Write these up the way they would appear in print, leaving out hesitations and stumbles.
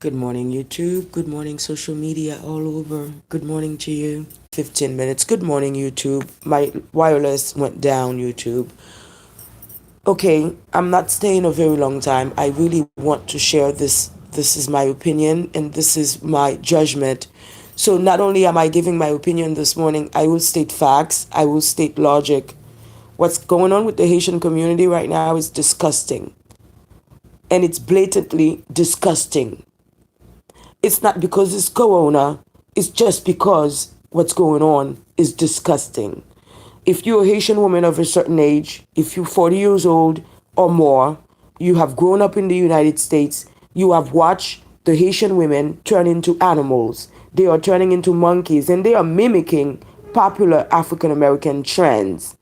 Good morning, YouTube. Good morning, social media all over. Good morning to you. 15 minutes. Good morning, YouTube. My wireless went down, YouTube. Okay, I'm not staying a very long time. I really want to share this. This is my opinion and this is my judgment. So, not only am I giving my opinion this morning, I will state facts, I will state logic. What's going on with the Haitian community right now is disgusting. And it's blatantly disgusting. It's not because it's corona, it's just because what's going on is disgusting. If you're a Haitian woman of a certain age, if you're 40 years old or more, you have grown up in the United States, you have watched the Haitian women turn into animals. They are turning into monkeys and they are mimicking popular African American trends.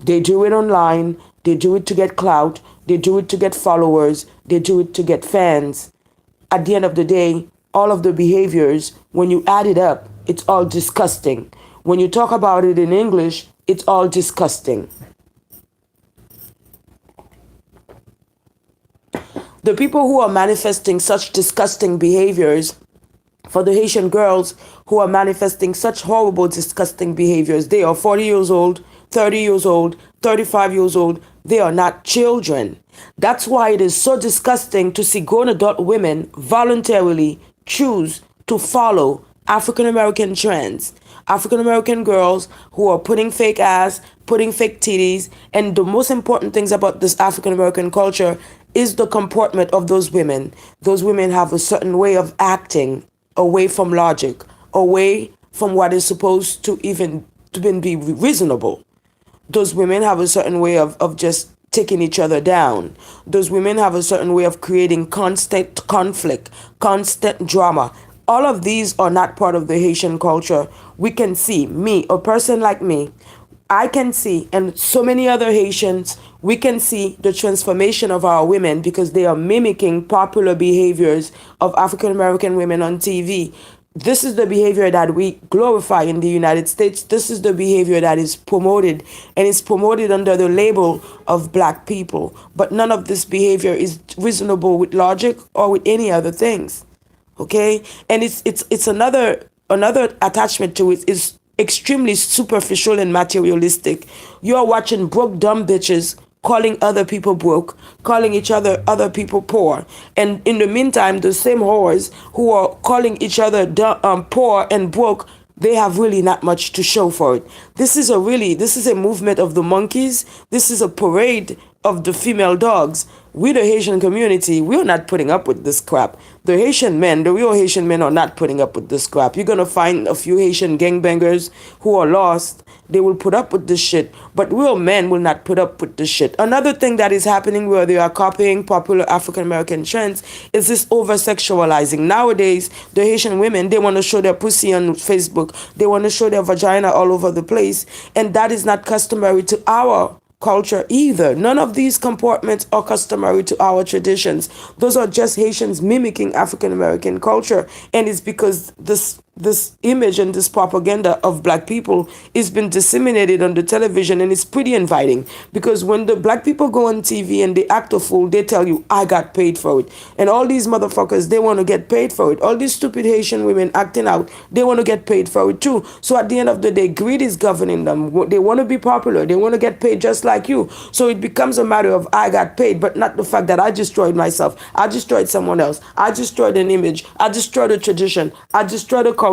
They do it online, they do it to get clout, they do it to get followers, they do it to get fans. At the end of the day, all of the behaviors, when you add it up, it's all disgusting. When you talk about it in English, it's all disgusting. The people who are manifesting such disgusting behaviors, for the Haitian girls who are manifesting such horrible, disgusting behaviors, they are 40 years old, 30 years old, 35 years old. They are not children. That's why it is so disgusting to see grown adult women voluntarily choose to follow African American trends. African American girls who are putting fake ass, putting fake titties, and the most important things about this African American culture is the comportment of those women. Those women have a certain way of acting away from logic, away from what is supposed to even be reasonable. Those women have a certain way of just taking each other down. Those women have a certain way of creating constant conflict, constant drama. All of these are not part of the Haitian culture. We can see, me, a person like me, I can see, and so many other Haitians, we can see the transformation of our women because they are mimicking popular behaviors of African American women on TV. This is the behavior that we glorify in the United States. This is the behavior that is promoted, and it's promoted under the label of black people. But none of this behavior is reasonable with logic or with any other things. Okay? And it's another attachment to it is extremely superficial and materialistic. You're watching broke dumb bitches calling other people broke, calling other people poor. And in the meantime, the same whores who are calling each other poor and broke, they have really not much to show for it. This is a movement of the monkeys. This is a parade of the female dogs. We, the Haitian community, we're not putting up with this crap. The Haitian men, the real Haitian men, are not putting up with this crap. You're gonna find a few Haitian gangbangers who are lost. They will put up with this shit, but real men will not put up with this shit. Another thing that is happening where they are copying popular African American trends is this over sexualizing. Nowadays, the Haitian women, they want to show their pussy on Facebook. They want to show their vagina all over the place, and that is not customary to our culture either. None of these comportments are customary to our traditions. Those are just Haitians mimicking African American culture, and it's because this image and this propaganda of black people is been disseminated on the television, and it's pretty inviting because when the black people go on TV and they act a fool, they tell you, I got paid for it. And all these motherfuckers, they want to get paid for it. All these stupid Haitian women acting out, they want to get paid for it too. So at the end of the day, greed is governing them. They want to be popular. They want to get paid just like you. So it becomes a matter of I got paid, but not the fact that I destroyed myself. I destroyed someone else. I destroyed an image. I destroyed a tradition. I destroyed a culture.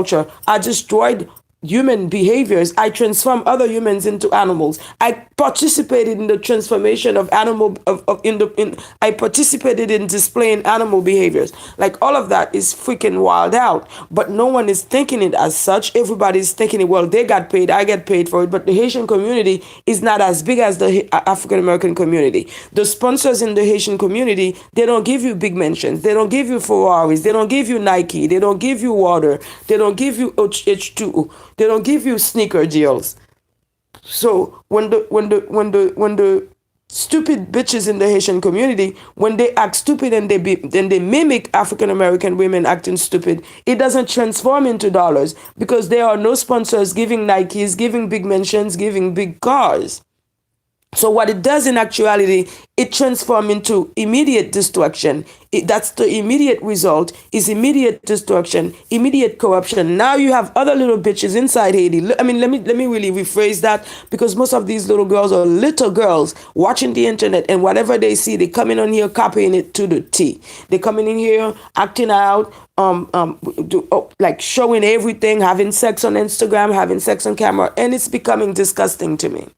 I destroyed human behaviors. I transformed other humans into animals. I participated in the transformation of I participated in displaying animal behaviors. Like all of that is freaking wild out. But no one is thinking it as such. Everybody's thinking it, well, they got paid, I get paid for it. But the Haitian community is not as big as the African American community. The sponsors in the Haitian community, they don't give you big mentions. They don't give you Ferraris. They don't give you Nike. They don't give you water. They don't give you H2. They don't give you sneaker deals. So when the stupid bitches in the Haitian community, when they act stupid and they mimic African American women acting stupid, it doesn't transform into dollars because there are no sponsors giving Nikes, giving big mentions, giving big cars. So what it does in actuality, it transforms into immediate destruction. That's the immediate result, is immediate destruction, immediate corruption. Now you have other little bitches inside Haiti. I mean, let me really rephrase that, because most of these little girls are little girls watching the internet, and whatever they see, they coming on here copying it to the T. They coming in here acting out, like showing everything, having sex on Instagram, having sex on camera, and it's becoming disgusting to me.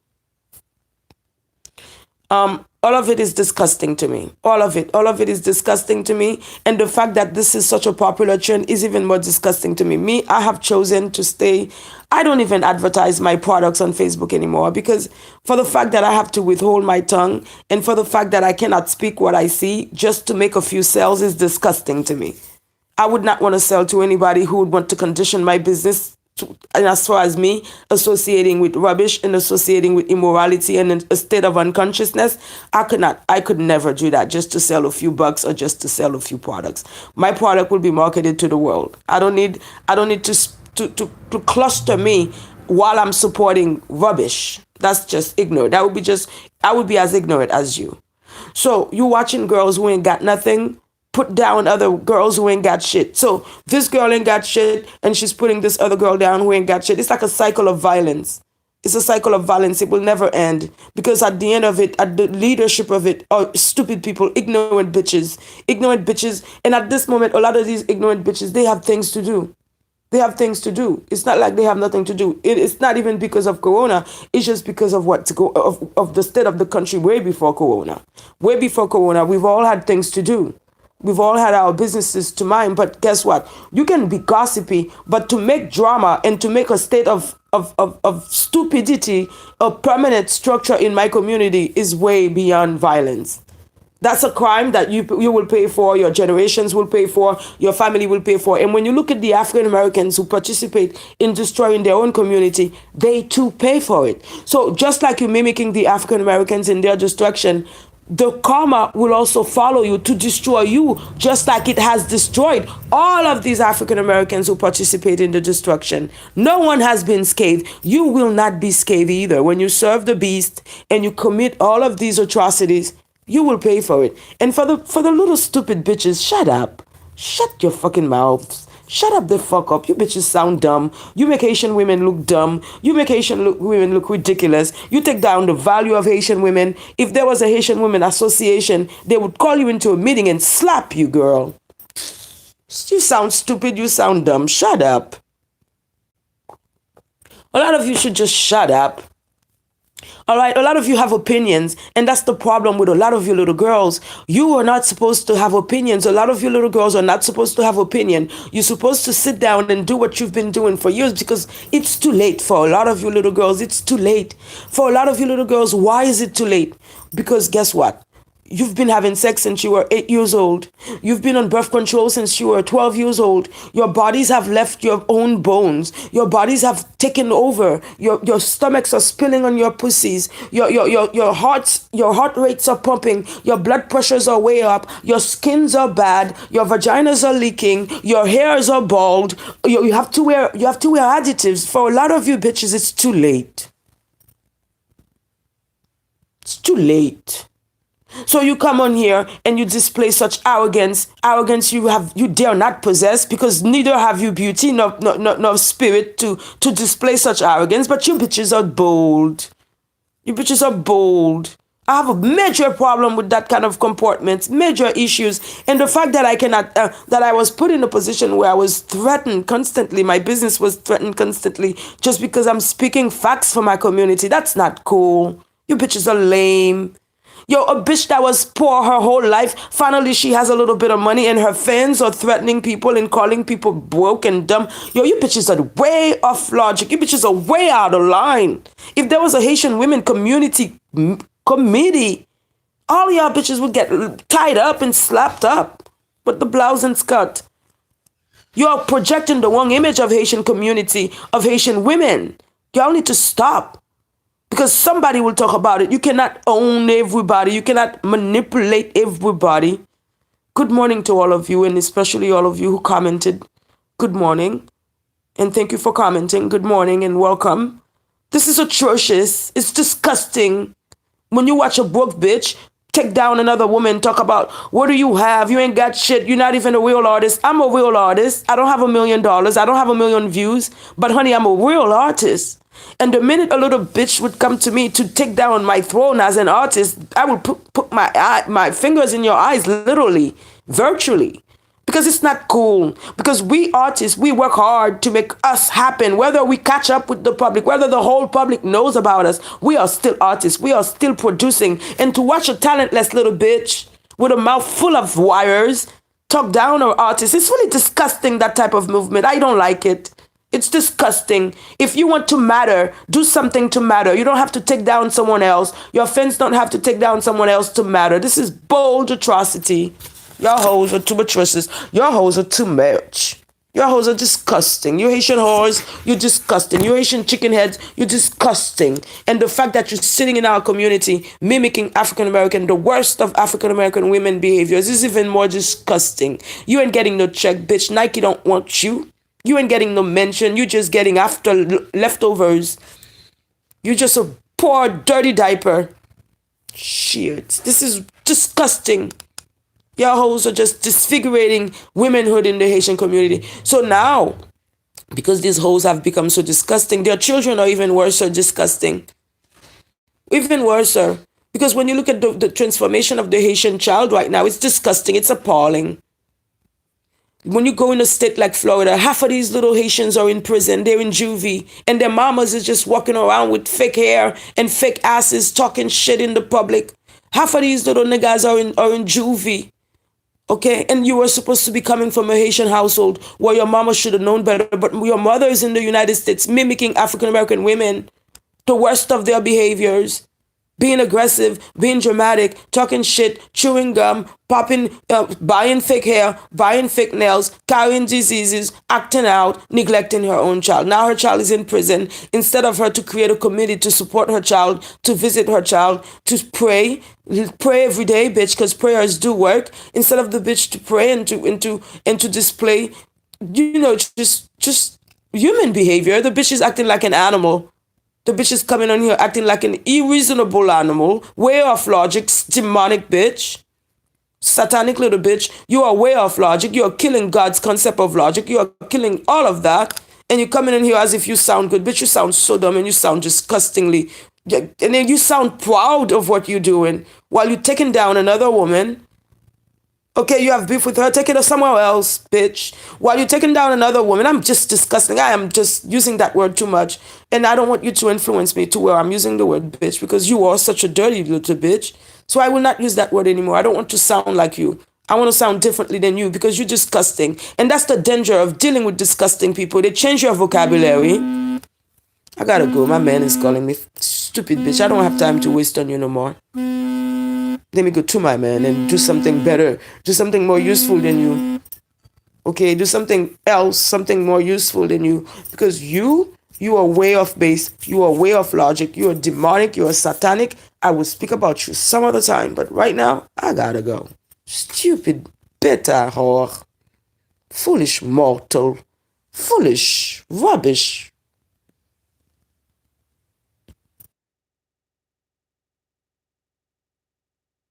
All of it is disgusting to me. All of it is disgusting to me. And the fact that this is such a popular trend is even more disgusting to me. I have chosen to stay. I don't even advertise my products on Facebook anymore, because for the fact that I have to withhold my tongue, and for the fact that I cannot speak what I see just to make a few sales, is disgusting to me. I would not want to sell to anybody who would want to condition my business, and as far as me associating with rubbish and associating with immorality and a state of unconsciousness. I could never do that just to sell a few bucks or just to sell a few products. My product will be marketed to the world. I don't need to cluster me while I'm supporting rubbish. That's just ignorant. I would be as ignorant as you. So you watching girls who ain't got nothing put down other girls who ain't got shit. So this girl ain't got shit, and she's putting this other girl down who ain't got shit. It's like a cycle of violence. It's a cycle of violence. It will never end, because at the end of it, at the leadership of it, are stupid people, ignorant bitches. And at this moment, a lot of these ignorant bitches, they have things to do. They have things to do. It's not like they have nothing to do. It's not even because of Corona. It's just because of of the state of the country way before Corona. Way before Corona, we've all had things to do. We've all had our businesses to mind, but guess what? You can be gossipy, but to make drama and to make a state of stupidity a permanent structure in my community is way beyond violence. That's a crime that you will pay for, your generations will pay for, your family will pay for. And when you look at the African Americans who participate in destroying their own community, they too pay for it. So just like you're mimicking the African Americans in their destruction, the karma will also follow you to destroy you, just like it has destroyed all of these African Americans who participate in the destruction. No one has been scathed. You will not be scathed either. When you serve the beast and you commit all of these atrocities, you will pay for it. And for the little stupid bitches, shut up. Shut your fucking mouths. Shut up the fuck up. You bitches sound dumb. You make Haitian women look dumb. You make women look ridiculous. You take down the value of Haitian women. If there was a Haitian Women Association, they would call you into a meeting and slap you, girl. You sound stupid. You sound dumb. Shut up. A lot of you should just shut up. All right, a lot of you have opinions, and that's the problem with a lot of you little girls. You are not supposed to have opinions. A lot of you little girls are not supposed to have opinion. You're supposed to sit down and do what you've been doing for years, because it's too late for a lot of you little girls. It's too late. For a lot of you little girls, why is it too late? Because guess what? You've been having sex since you were 8 years old. You've been on birth control since you were 12 years old. Your bodies have left your own bones. Your bodies have taken over. Your stomachs are spilling on your pussies. Your heart rates are pumping. Your blood pressures are way up. Your skins are bad. Your vaginas are leaking. Your hairs are bald. You have to wear additives. For a lot of you bitches, it's too late. It's too late. So you come on here and you display such arrogance you dare not possess, because neither have you beauty nor spirit to display such arrogance. But you bitches are bold. You bitches are bold. I have a major problem with that kind of comportment, major issues. And the fact that I cannot, that I was put in a position where I was threatened constantly, my business was threatened constantly just because I'm speaking facts for my community. That's not cool. You bitches are lame. Yo, a bitch that was poor her whole life, finally she has a little bit of money, and her fans are threatening people and calling people broke and dumb. Yo, you bitches are way off logic. You bitches are way out of line. If there was a Haitian women community committee, all y'all bitches would get tied up and slapped up with the blouse and skirt. You're projecting the wrong image of Haitian community, of Haitian women. Y'all need to stop. Because somebody will talk about it. You cannot own everybody. You cannot manipulate everybody. Good morning to all of you, and especially all of you who commented. Good morning. And thank you for commenting. Good morning and welcome. This is atrocious. It's disgusting. When you watch a broke bitch take down another woman, talk about what do you have? You ain't got shit. You're not even a real artist. I'm a real artist. I don't have $1 million. I don't have 1 million views. But honey, I'm a real artist. And the minute a little bitch would come to me to take down my throne as an artist, I would put my fingers in your eyes, literally, virtually. Because it's not cool. Because we artists, we work hard to make us happen. Whether we catch up with the public, whether the whole public knows about us, we are still artists. We are still producing. And to watch a talentless little bitch with a mouth full of wires talk down our artists, it's really disgusting, that type of movement. I don't like it. It's disgusting. If you want to matter, do something to matter. You don't have to take down someone else. Your fans don't have to take down someone else to matter. This is bold atrocity. Your hoes are too atrocious. Your hoes are too much. Your hoes are disgusting. You Haitian whores, you're disgusting. You Haitian chicken heads, you're disgusting. And the fact that you're sitting in our community mimicking African American, the worst of African American women behaviors, is even more disgusting. You ain't getting no check, bitch. Nike don't want you. You ain't getting no mention. You just getting after leftovers. You're just a poor, dirty diaper. Shit. This is disgusting. Your hoes are just disfiguring womanhood in the Haitian community. So now, because these hoes have become so disgusting, their children are even worse or disgusting. Even worse. Because when you look at the transformation of the Haitian child right now, it's disgusting. It's appalling. When you go in a state like Florida, half of these little Haitians are in prison. They're in juvie. And their mamas is just walking around with fake hair and fake asses talking shit in the public. Half of these little niggas are in juvie. Okay, and you were supposed to be coming from a Haitian household where your mama should have known better, but your mother is in the United States mimicking African American women, the worst of their behaviors, being aggressive, being dramatic, talking shit, chewing gum, buying fake hair, buying fake nails, carrying diseases, acting out, neglecting her own child. Now her child is in prison. Instead of her to create a committee to support her child, to visit her child, to pray every day, bitch, because prayers do work. Instead of the bitch to pray and to display, just human behavior, the bitch is acting like an animal. The bitch is coming on here acting like an irreasonable animal, way off logic, demonic bitch, satanic little bitch. You are way off logic. You are killing God's concept of logic. You are killing all of that. And you're coming in here as if you sound good. Bitch, you sound so dumb and you sound disgustingly. And then you sound proud of what you're doing while you're taking down another woman. Okay, you have beef with her, take it somewhere else, bitch. While you're taking down another woman, I'm just disgusting. I am just using that word too much. And I don't want you to influence me to where I'm using the word bitch because you are such a dirty little bitch. So I will not use that word anymore. I don't want to sound like you. I want to sound differently than you because you're disgusting. And that's the danger of dealing with disgusting people. They change your vocabulary. I gotta go. My man is calling me. Stupid bitch. I don't have time to waste on you no more. Let me go to my man and do something better. Do something more useful than you. Okay, do something else, something more useful than you. Because you are way off base. You are way off logic. You are demonic. You are satanic. I will speak about you some other time. But right now, I gotta go. Stupid bitter whore. Foolish mortal. Foolish rubbish.